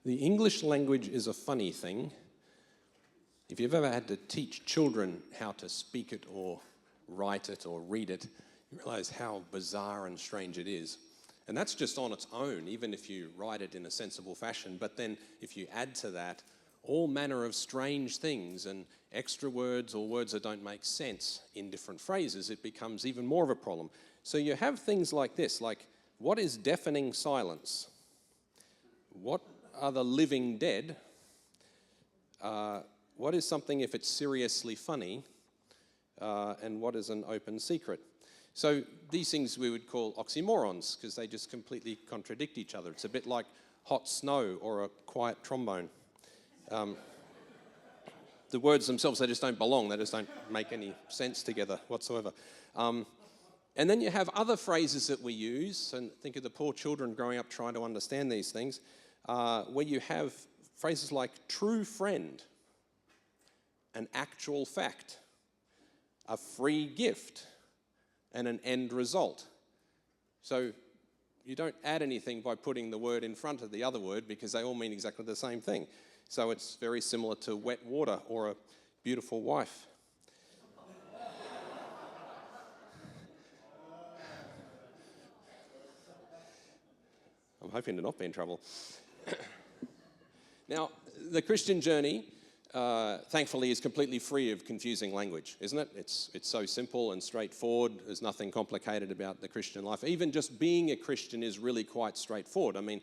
The English language is a funny thing. If you've ever had to teach children how to speak it or write it or read it, you realise how bizarre and strange it is. And that's just on its own, even if you write it in a sensible fashion. But then if you add to that all manner of strange things and extra words or words that don't make sense in different phrases, it becomes even more of a problem. So you have things like this, like, what is deafening silence? What are the living dead? What is something if it's seriously funny? And what is an open secret? So these things we would call oxymorons because they just completely contradict each other. It's a bit like hot snow or a quiet trombone. The words themselves, they just don't belong. They just don't make any sense together whatsoever. And then you have other phrases that we use, and think of the poor children growing up trying to understand these things, where you have phrases like true friend, an actual fact, a free gift, and an end result. So you don't add anything by putting the word in front of the other word because they all mean exactly the same thing. So it's very similar to wet water or a beautiful wife. I'm hoping to not be in trouble. Now, the Christian journey, thankfully, is completely free of confusing language, isn't it? It's so simple and straightforward. There's nothing complicated about the Christian life. Even just being a Christian is really quite straightforward. I mean,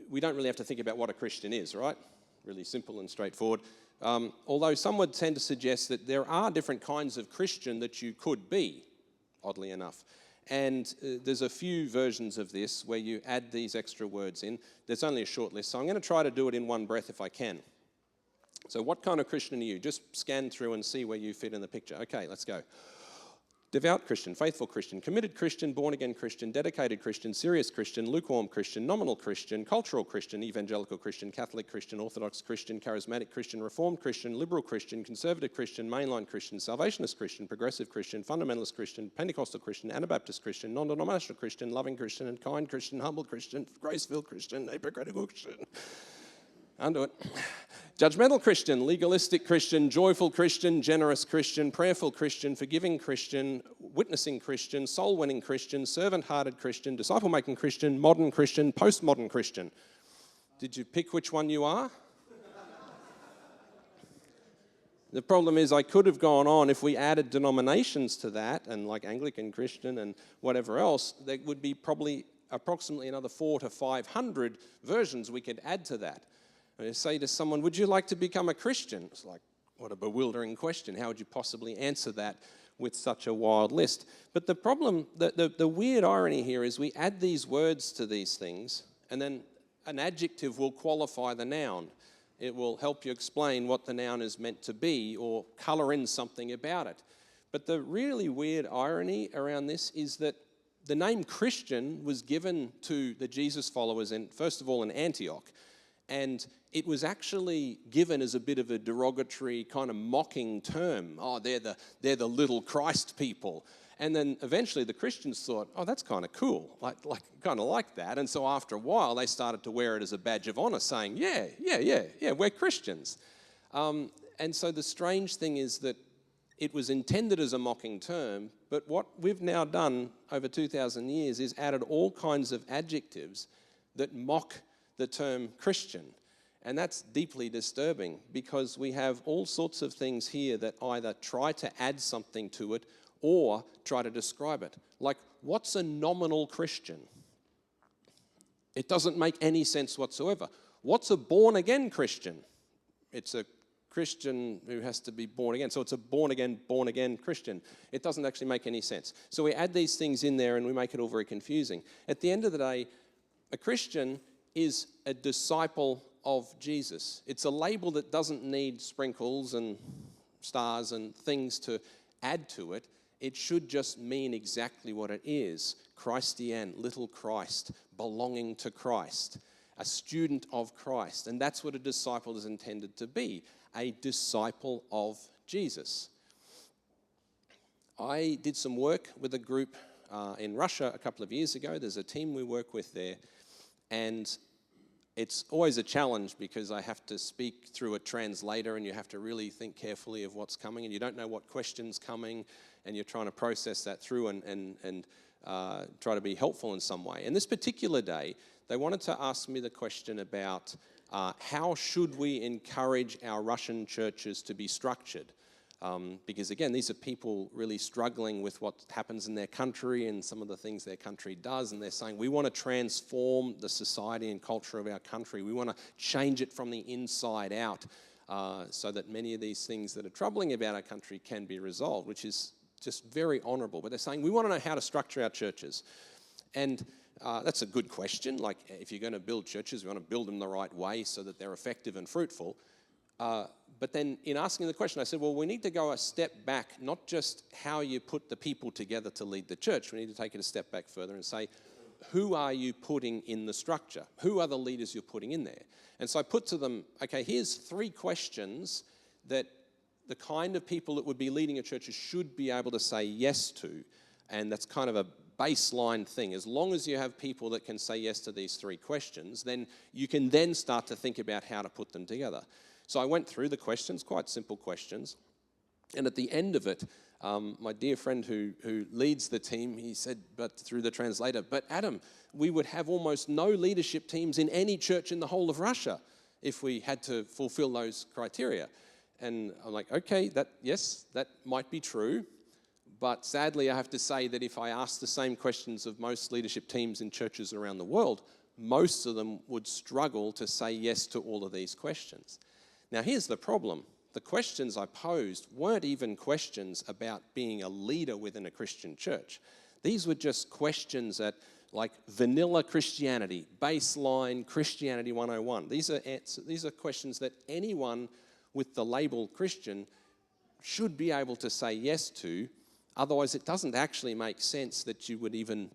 we don't really have to think about what a Christian is, right? Really simple and straightforward. Although some would tend to suggest that there are different kinds of Christian that you could be, oddly enough. And there's a few versions of this where you add these extra words in. There's only a short list, so I'm going to try to do it in one breath if I can. So what kind of Christian are you? Just scan through and see where you fit in the picture. Okay, let's go. Devout Christian, faithful Christian, committed Christian, born-again Christian, dedicated Christian, serious Christian, lukewarm Christian, nominal Christian, cultural Christian, evangelical Christian, Catholic Christian, Orthodox Christian, charismatic Christian, reformed Christian, liberal Christian, conservative Christian, mainline Christian, salvationist Christian, progressive Christian, fundamentalist Christian, Pentecostal Christian, Anabaptist Christian, non-denominational Christian, loving Christian, and kind Christian, humble Christian, grace-filled Christian, hypocritical Christian. Undo it. Judgmental Christian, legalistic Christian, joyful Christian, generous Christian, prayerful Christian, forgiving Christian, witnessing Christian, soul-winning Christian, servant-hearted Christian, disciple-making Christian, modern Christian, postmodern Christian. Did you pick which one you are? The problem is I could have gone on, if we added denominations to that, and like Anglican Christian and whatever else, there would be probably approximately another 400 to 500 versions we could add to that. I say to someone, would you like to become a Christian? It's like, what a bewildering question. How would you possibly answer that with such a wild list? But the problem, the weird irony here is we add these words to these things, and then an adjective will qualify the noun. It will help you explain what the noun is meant to be or colour in something about it. But the really weird irony around this is that the name Christian was given to the Jesus followers, first of all, in Antioch. And it was actually given as a bit of a derogatory kind of mocking term. Oh, they're the little Christ people. And then eventually the Christians thought, oh, that's kind of cool, kind of like that. And so after a while, they started to wear it as a badge of honor, saying, yeah, we're Christians. And so the strange thing is that it was intended as a mocking term, but what we've now done over 2,000 years is added all kinds of adjectives that mock the term Christian. And that's deeply disturbing because we have all sorts of things here that either try to add something to it or try to describe it. Like, what's a nominal Christian? It doesn't make any sense whatsoever. What's a born-again Christian? It's a Christian who has to be born again. So it's a born-again Christian. It doesn't actually make any sense. So we add these things in there and we make it all very confusing. At the end of the day, a Christian is a disciple of Jesus. It's a label that doesn't need sprinkles and stars and things to add to it. It should just mean exactly what it is. Christian, little Christ, belonging to Christ, a student of Christ. And that's what a disciple is intended to be, a disciple of Jesus. I did some work with a group in Russia a couple of years ago. There's a team we work with there. And it's always a challenge because I have to speak through a translator and you have to really think carefully of what's coming and you don't know what question's coming and you're trying to process that through and try to be helpful in some way. And this particular day, they wanted to ask me the question about how should we encourage our Russian churches to be structured? Because again, these are people really struggling with what happens in their country and some of the things their country does, and they're saying, we want to transform the society and culture of our country. We want to change it from the inside out so that many of these things that are troubling about our country can be resolved, which is just very honourable. But they're saying, we want to know how to structure our churches. And that's a good question. Like, if you're going to build churches, we want to build them the right way so that they're effective and fruitful. But then in asking the question, I said, well, we need to go a step back, not just how you put the people together to lead the church. We need to take it a step back further and say, who are you putting in the structure? Who are the leaders you're putting in there? And so I put to them, okay, here's 3 questions that the kind of people that would be leading a church should be able to say yes to. And that's kind of a baseline thing. As long as you have people that can say yes to these 3 questions, then you can then start to think about how to put them together. So I went through the questions, quite simple questions. And at the end of it, my dear friend who leads the team, he said, but through the translator, but Adam, we would have almost no leadership teams in any church in the whole of Russia if we had to fulfill those criteria. And I'm like, okay, yes, that might be true. But sadly, I have to say that if I ask the same questions of most leadership teams in churches around the world, most of them would struggle to say yes to all of these questions. Now, here's the problem. The questions I posed weren't even questions about being a leader within a Christian church. These were just questions at like vanilla Christianity, baseline Christianity 101. These are questions that anyone with the label Christian should be able to say yes to. Otherwise, it doesn't actually make sense that you would even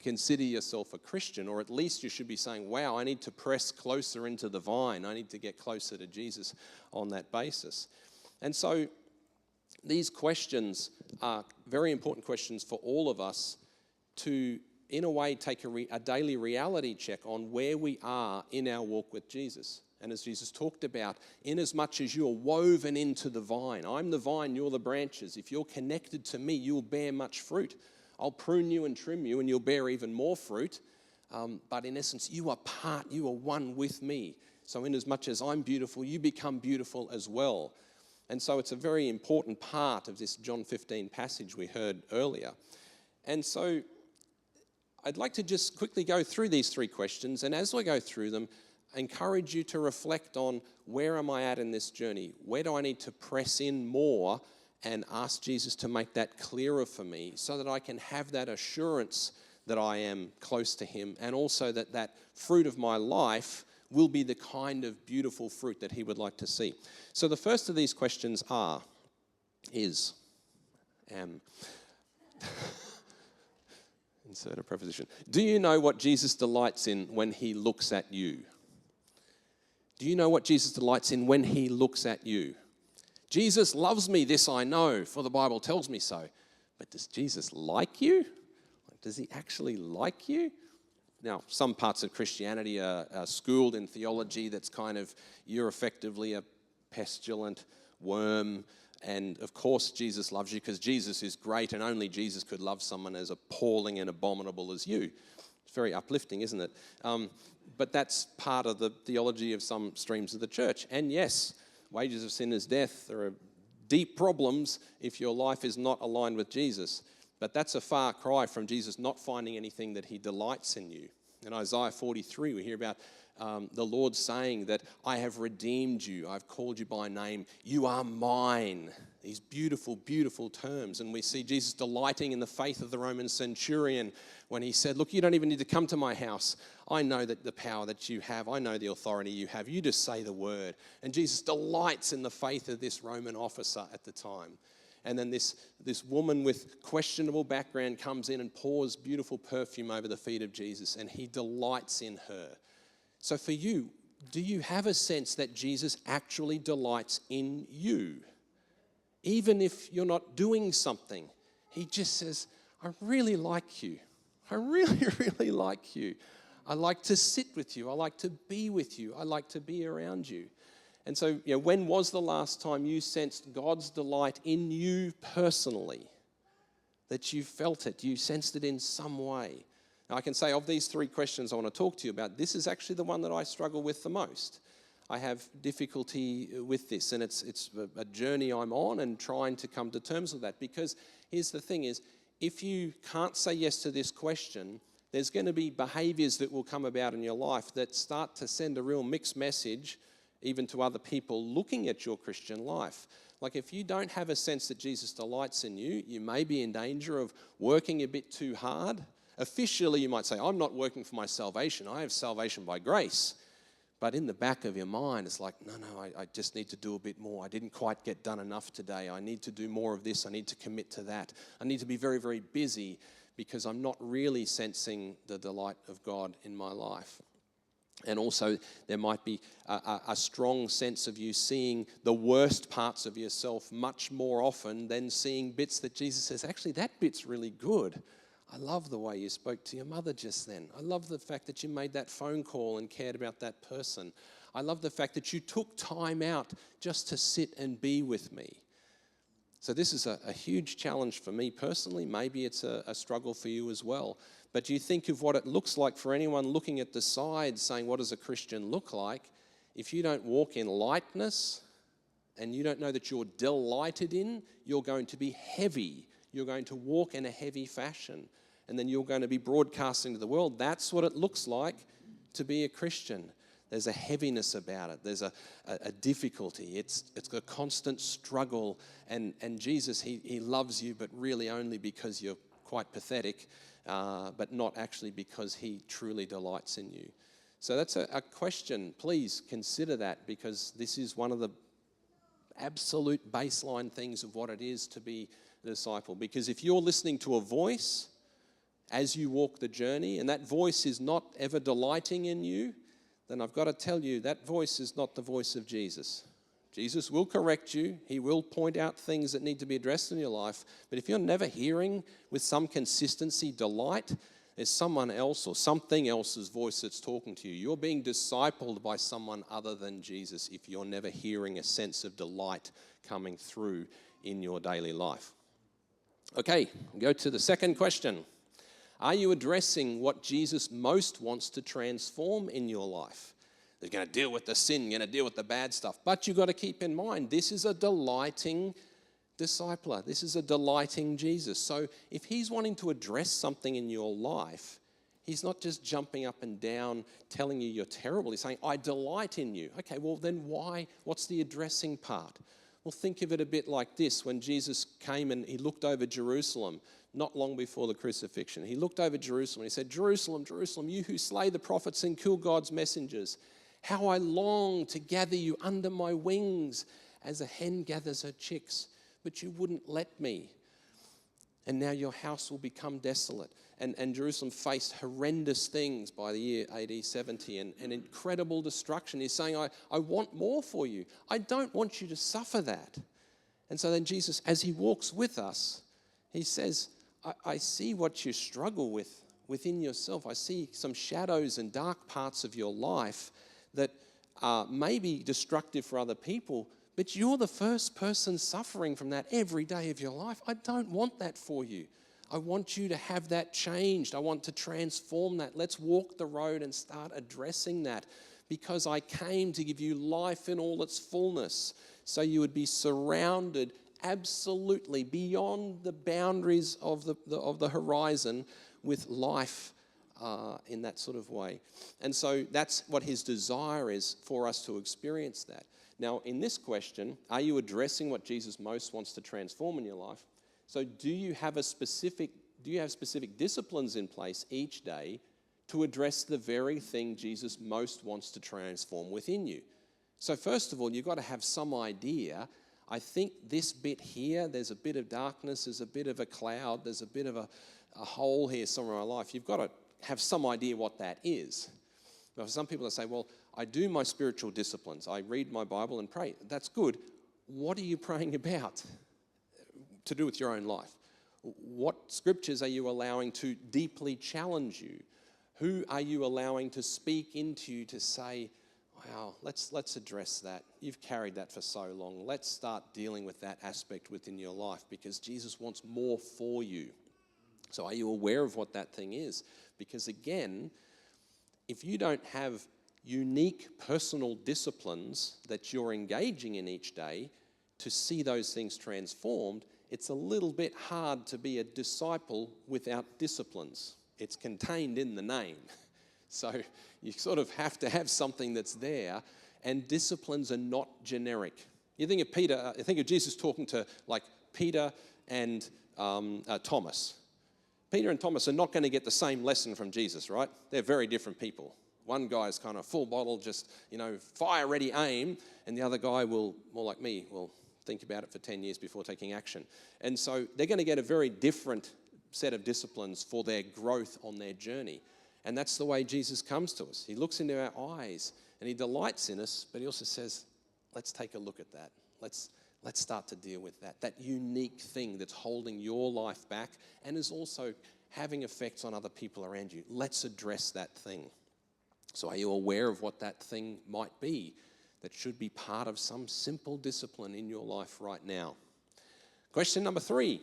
consider yourself a Christian, or at least you should be saying, wow, I need to press closer into the vine. I need to get closer to Jesus on that basis. And so these questions are very important questions for all of us to, in a way, take a daily reality check on where we are in our walk with Jesus. And as Jesus talked about, inasmuch as you're woven into the vine, I'm the vine, you're the branches. If you're connected to me, you'll bear much fruit. I'll prune you and trim you and you'll bear even more fruit. But in essence, you are one with me. So inasmuch as I'm beautiful, you become beautiful as well. And so it's a very important part of this John 15 passage we heard earlier. And so I'd like to just quickly go through these 3 questions. And as I go through them, I encourage you to reflect on, where am I at in this journey? Where do I need to press in more and ask Jesus to make that clearer for me so that I can have that assurance that I am close to him, and also that fruit of my life will be the kind of beautiful fruit that he would like to see. So the first of these questions insert a preposition. Do you know what Jesus delights in when he looks at you? Do you know what Jesus delights in when he looks at you? Jesus loves me, this I know, for the Bible tells me so. But does Jesus like you? Does he actually like you? Now, some parts of Christianity are schooled in theology that's kind of, you're effectively a pestilent worm, and of course Jesus loves you because Jesus is great, and only Jesus could love someone as appalling and abominable as you. It's very uplifting, isn't it? But that's part of the theology of some streams of the church. And yes, wages of sin is death. There are deep problems if your life is not aligned with Jesus. But that's a far cry from Jesus not finding anything that he delights in you. In Isaiah 43, we hear about the Lord saying that I have redeemed you. I've called you by name. You are mine. These beautiful, beautiful terms. And we see Jesus delighting in the faith of the Roman centurion when he said, look, you don't even need to come to my house. I know that the power that you have. I know the authority you have. You just say the word. And Jesus delights in the faith of this Roman officer at the time. And then this woman with questionable background comes in and pours beautiful perfume over the feet of Jesus, and he delights in her. So for you, do you have a sense that Jesus actually delights in you? Even if you're not doing something, he just says, I really like you. I really, really like you. I like to sit with you. I like to be with you. I like to be around you. And so, when was the last time you sensed God's delight in you personally? That you felt it, you sensed it in some way. Now, I can say of these 3 questions I want to talk to you about, this is actually the one that I struggle with the most. I have difficulty with this, and it's a journey I'm on and trying to come to terms with that. Because here's the thing is, if you can't say yes to this question, there's going to be behaviors that will come about in your life that start to send a real mixed message even to other people looking at your Christian life. Like if you don't have a sense that Jesus delights in you, you may be in danger of working a bit too hard. Officially, you might say, I'm not working for my salvation. I have salvation by grace. But in the back of your mind, it's like, no, I just need to do a bit more. I didn't quite get done enough today. I need to do more of this. I need to commit to that. I need to be very, very busy because I'm not really sensing the delight of God in my life. And also, there might be a strong sense of you seeing the worst parts of yourself much more often than seeing bits that Jesus says, actually, that bit's really good. I love the way you spoke to your mother just then. I love the fact that you made that phone call and cared about that person. I love the fact that you took time out just to sit and be with me. So this is a huge challenge for me personally. Maybe it's a struggle for you as well. But you think of what it looks like for anyone looking at the side saying, what does a Christian look like? If you don't walk in lightness and you don't know that you're delighted in, you're going to be heavy. You're going to walk in a heavy fashion. And then you're going to be broadcasting to the world. That's what it looks like to be a Christian. There's a heaviness about it. There's a difficulty. It's a constant struggle. And Jesus, he loves you, but really only because you're quite pathetic, but not actually because he truly delights in you. So that's a question. Please consider that, because this is one of the absolute baseline things of what it is to be a disciple. Because if you're listening to a voice as you walk the journey, and that voice is not ever delighting in you, then I've got to tell you that voice is not the voice of Jesus. Jesus will correct you. He will point out things that need to be addressed in your life. But if you're never hearing with some consistency delight, there's someone else or something else's voice that's talking to you. You're being discipled by someone other than Jesus if you're never hearing a sense of delight coming through in your daily life. Okay, go to the second question. Are you addressing what Jesus most wants to transform in your life? You're going to deal with the sin, you're going to deal with the bad stuff. But you've got to keep in mind, this is a delighting discipler. This is a delighting Jesus. So if he's wanting to address something in your life, he's not just jumping up and down telling you you're terrible. He's saying, I delight in you. Okay, well then why? What's the addressing part? Well, think of it a bit like this. When Jesus came and he looked over Jerusalem, not long before the crucifixion, he looked over Jerusalem and he said, Jerusalem, Jerusalem, you who slay the prophets and kill God's messengers, how I long to gather you under my wings as a hen gathers her chicks, but you wouldn't let me. And now your house will become desolate. And Jerusalem faced horrendous things by the year AD 70 and incredible destruction. He's saying, I want more for you. I don't want you to suffer that. And so then Jesus, as he walks with us, he says, I see what you struggle with within yourself. I see some shadows and dark parts of your life that may be destructive for other people, but you're the first person suffering from that every day of your life. I don't want that for you. I want you to have that changed. I want to transform that. Let's walk the road and start addressing that, because I came to give you life in all its fullness, so you would be surrounded absolutely beyond the boundaries of the horizon with life in that sort of way. And so that's what his desire is, for us to experience that. Now, in this question, are you addressing what Jesus most wants to transform in your life? So do you have specific disciplines in place each day to address the very thing Jesus most wants to transform within you? So first of all, you've got to have some idea. I think this bit here, there's a bit of darkness, there's a bit of a cloud, there's a bit of a hole here somewhere in my life. You've got to have some idea what that is. Now, for some people, they say, well, I do my spiritual disciplines. I read my Bible and pray. That's good. What are you praying about to do with your own life? What scriptures are you allowing to deeply challenge you? Who are you allowing to speak into you to say, wow, let's address that. You've carried that for so long. Let's start dealing with that aspect within your life because Jesus wants more for you. So are you aware of what that thing is? Because again, if you don't have unique personal disciplines that you're engaging in each day to see those things transformed, it's a little bit hard to be a disciple without disciplines. It's contained in the name. So you sort of have to have something that's there, and disciplines are not generic. You think of Peter, think of Jesus talking to like Peter and Thomas. Peter and Thomas are not going to get the same lesson from Jesus, right? They're very different people. One guy's kind of full bottle, just, fire, ready, aim, and the other guy will, more like me, will think about it for 10 years before taking action. And so they're going to get a very different set of disciplines for their growth on their journey. And that's the way Jesus comes to us. He looks into our eyes and he delights in us, but he also says, let's take a look at that. Let's start to deal with that unique thing that's holding your life back and is also having effects on other people around you. Let's address that thing. So are you aware of what that thing might be that should be part of some simple discipline in your life right now? Question number 3.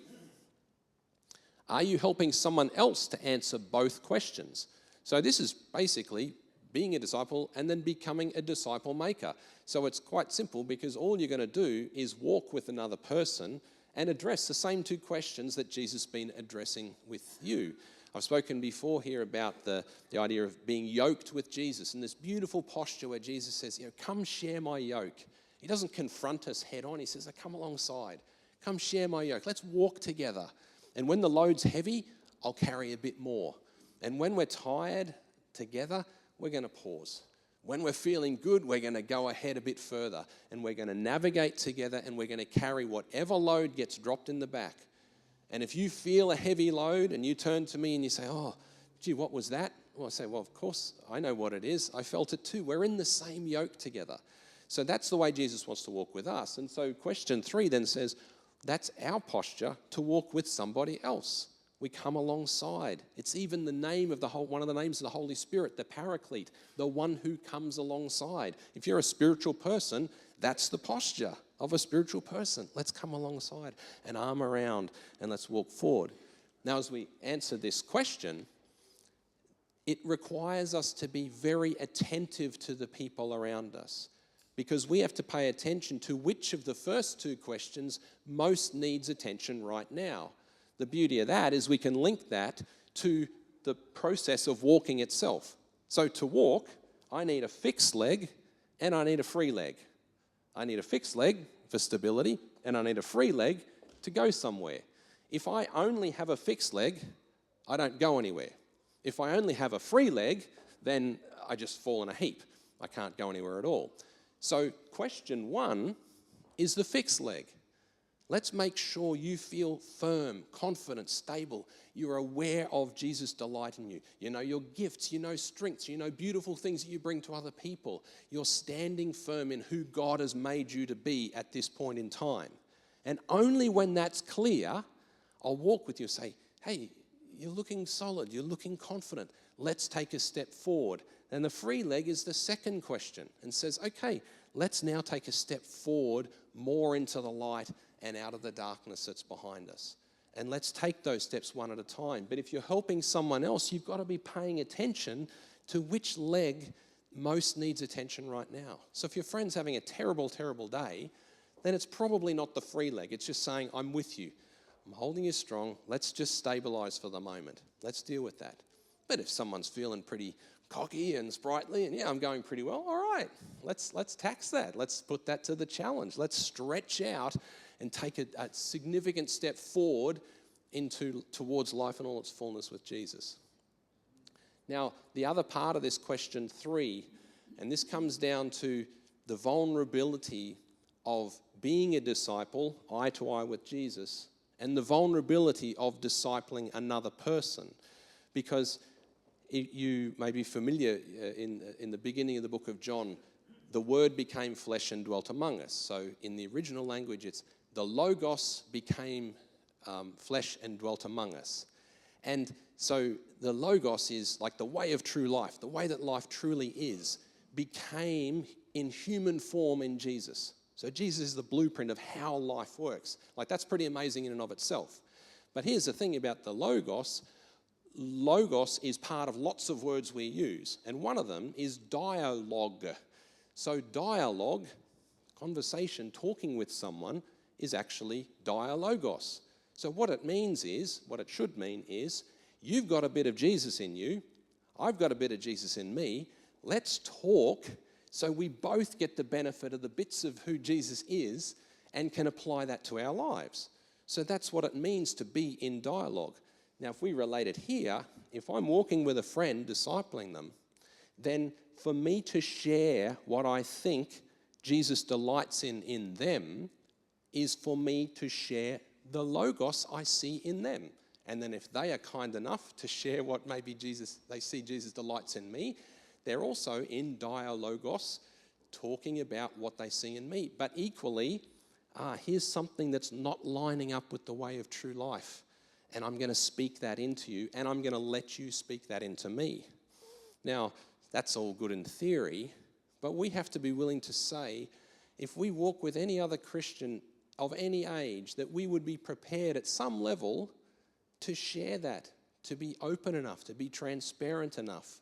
Are you helping someone else to answer both questions? So this is basically being a disciple and then becoming a disciple maker. So it's quite simple because all you're going to do is walk with another person and address the same 2 questions that Jesus has been addressing with you. I've spoken before here about the idea of being yoked with Jesus and this beautiful posture where Jesus says, come share my yoke. He doesn't confront us head on. He says, come alongside. Come share my yoke. Let's walk together. And when the load's heavy, I'll carry a bit more. And when we're tired together, we're going to pause. When we're feeling good, we're going to go ahead a bit further. And we're going to navigate together and we're going to carry whatever load gets dropped in the back. And if you feel a heavy load and you turn to me and you say, oh, gee, what was that? Well, I say, well, of course, I know what it is. I felt it too. We're in the same yoke together. So that's the way Jesus wants to walk with us. And so question 3 then says, that's our posture to walk with somebody else. We come alongside. It's even the name of one of the names of the Holy Spirit, the Paraclete, the one who comes alongside. If you're a spiritual person, that's the posture of a spiritual person. Let's come alongside and arm around and let's walk forward. Now, as we answer this question, it requires us to be very attentive to the people around us because we have to pay attention to which of the first 2 questions most needs attention right now. The beauty of that is we can link that to the process of walking itself. So to walk, I need a fixed leg and I need a free leg. I need a fixed leg for stability and I need a free leg to go somewhere. If I only have a fixed leg, I don't go anywhere. If I only have a free leg, then I just fall in a heap. I can't go anywhere at all. So question 1 is the fixed leg. Let's make sure you feel firm, confident, stable. You're aware of Jesus' delight in you. You know your gifts, you know strengths, you know beautiful things that you bring to other people. You're standing firm in who God has made you to be at this point in time. And only when that's clear, I'll walk with you and say, hey, you're looking solid, you're looking confident. Let's take a step forward. And the free leg is the second question and says, okay, let's now take a step forward more into the light and out of the darkness that's behind us. And let's take those steps one at a time. But if you're helping someone else, you've got to be paying attention to which leg most needs attention right now. So if your friend's having a terrible, terrible day, then it's probably not the free leg. It's just saying, I'm with you. I'm holding you strong. Let's just stabilize for the moment. Let's deal with that. But if someone's feeling pretty cocky and sprightly and I'm going pretty well, all right, let's tax that. Let's put that to the challenge. Let's stretch out and take a significant step forward towards life in all its fullness with Jesus. Now, the other part of this question 3, and this comes down to the vulnerability of being a disciple, eye to eye with Jesus, and the vulnerability of discipling another person. Because you may be familiar in the beginning of the book of John, the Word became flesh and dwelt among us. So in the original language, it's the Logos became flesh and dwelt among us. And so the Logos is like the way of true life, the way that life truly is, became in human form in Jesus. So Jesus is the blueprint of how life works. Like, that's pretty amazing in and of itself. But here's the thing about the Logos. Logos is part of lots of words we use, and one of them is dialogue. So dialogue, conversation, talking with someone, is actually dialogos. So what it means is, what it should mean is, you've got a bit of Jesus in you, I've got a bit of Jesus in me, let's talk so we both get the benefit of the bits of who Jesus is and can apply that to our lives. So that's what it means to be in dialogue. Now, if we relate it here, if I'm walking with a friend, discipling them, then for me to share what I think Jesus delights in them is for me to share the Logos I see in them. And then if they are kind enough to share what maybe they see Jesus delights in me, they're also in dialogos, talking about what they see in me. But equally, here's something that's not lining up with the way of true life. And I'm going to speak that into you, and I'm going to let you speak that into me. Now, that's all good in theory, but we have to be willing to say, if we walk with any other Christian of any age, that we would be prepared at some level to share that, to be open enough, to be transparent enough,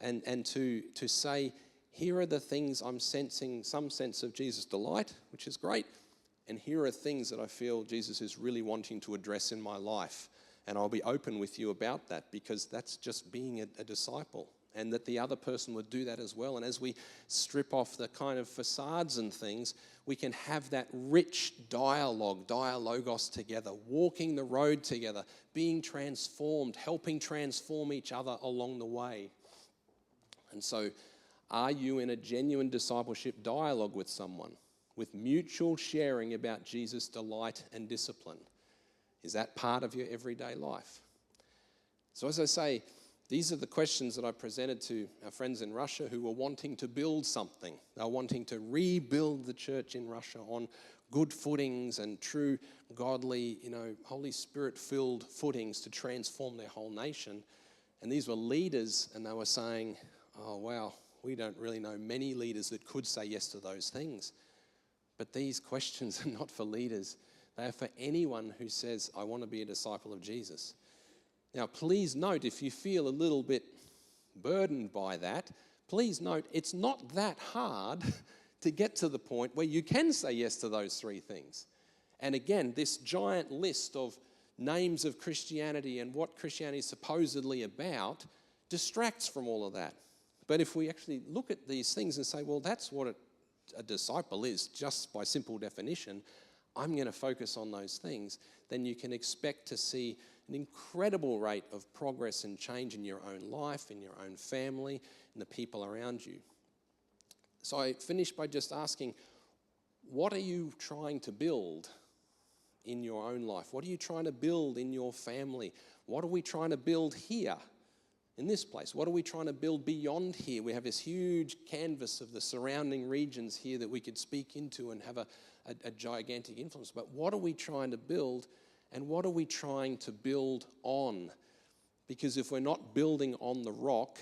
and to say, here are the things I'm sensing some sense of Jesus' delight, which is great, and here are things that I feel Jesus is really wanting to address in my life. And I'll be open with you about that, because that's just being a disciple. And that the other person would do that as well. And as we strip off the kind of facades and things, we can have that rich dialogue, dialogos together, walking the road together, being transformed, helping transform each other along the way. And so, are you in a genuine discipleship dialogue with someone, with mutual sharing about Jesus' delight and discipline? Is that part of your everyday life? So as I say, these are the questions that I presented to our friends in Russia who were wanting to build something. They were wanting to rebuild the church in Russia on good footings and true, godly, Holy Spirit-filled footings to transform their whole nation. And these were leaders, and they were saying, oh, wow, we don't really know many leaders that could say yes to those things. But these questions are not for leaders. They are for anyone who says, I want to be a disciple of Jesus. Now, please note, if you feel a little bit burdened by that, please note, it's not that hard to get to the point where you can say yes to those three things. And again, this giant list of names of Christianity and what Christianity is supposedly about distracts from all of that. But if we actually look at these things and say, well, that's what a disciple is, just by simple definition, I'm going to focus on those things, then you can expect to see an incredible rate of progress and change in your own life, in your own family, and the people around you. So I finished by just asking, what are you trying to build in your own life? What are you trying to build in your family? What are we trying to build here in this place? What are we trying to build beyond here? We have this huge canvas of the surrounding regions here that we could speak into and have a gigantic influence. But what are we trying to build, and what are we trying to build on? Because if we're not building on the rock,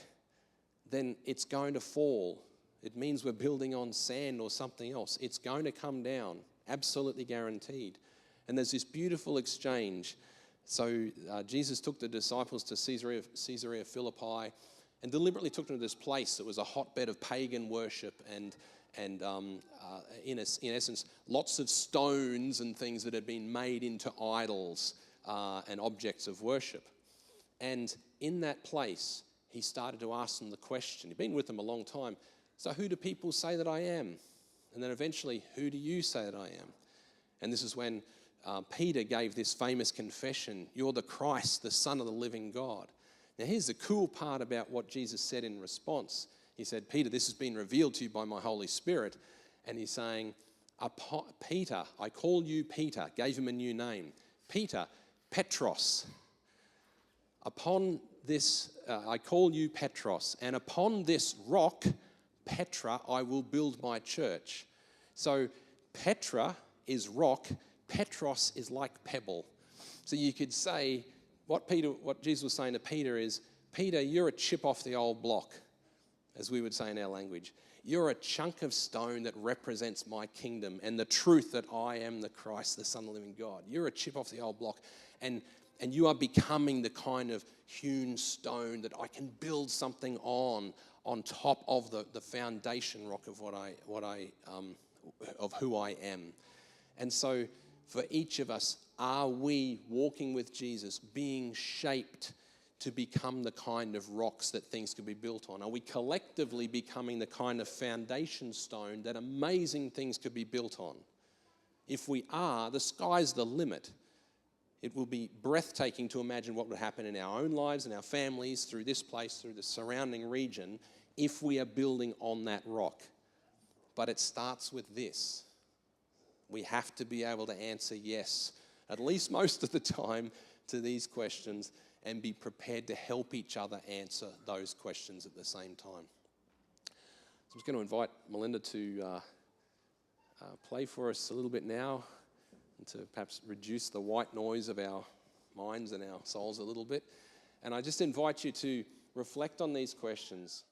then it's going to fall. It means we're building on sand or something else. It's going to come down, absolutely guaranteed. And there's this beautiful exchange. So Jesus took the disciples to Caesarea Philippi and deliberately took them to this place that was a hotbed of pagan worship and in essence, lots of stones and things that had been made into idols and objects of worship. And in that place, he started to ask them the question. He'd been with them a long time. So who do people say that I am? And then eventually, who do you say that I am? And this is when Peter gave this famous confession, you're the Christ, the Son of the living God. Now here's the cool part about what Jesus said in response. He said, Peter, this has been revealed to you by my Holy Spirit. And he's saying, Peter, I call you Peter, gave him a new name. Peter, Petros. Upon this, I call you Petros, and upon this rock, Petra, I will build my church. So Petra is rock, Petros is like pebble. So you could say, what Jesus was saying to Peter is, Peter, you're a chip off the old block, as we would say in our language. You're a chunk of stone that represents my kingdom and the truth that I am the Christ, the Son of the living God. You're a chip off the old block, and you are becoming the kind of hewn stone that I can build something on top of the foundation rock of of who I am. And so for each of us, are we walking with Jesus, being shaped to become the kind of rocks that things could be built on? Are we collectively becoming the kind of foundation stone that amazing things could be built on? If we are, the sky's the limit. It will be breathtaking to imagine what would happen in our own lives and our families, through this place, through the surrounding region, if we are building on that rock. But it starts with this. We have to be able to answer yes, at least most of the time, to these questions, and be prepared to help each other answer those questions at the same time. So I'm just going to invite Melinda to play for us a little bit now, and to perhaps reduce the white noise of our minds and our souls a little bit. And I just invite you to reflect on these questions.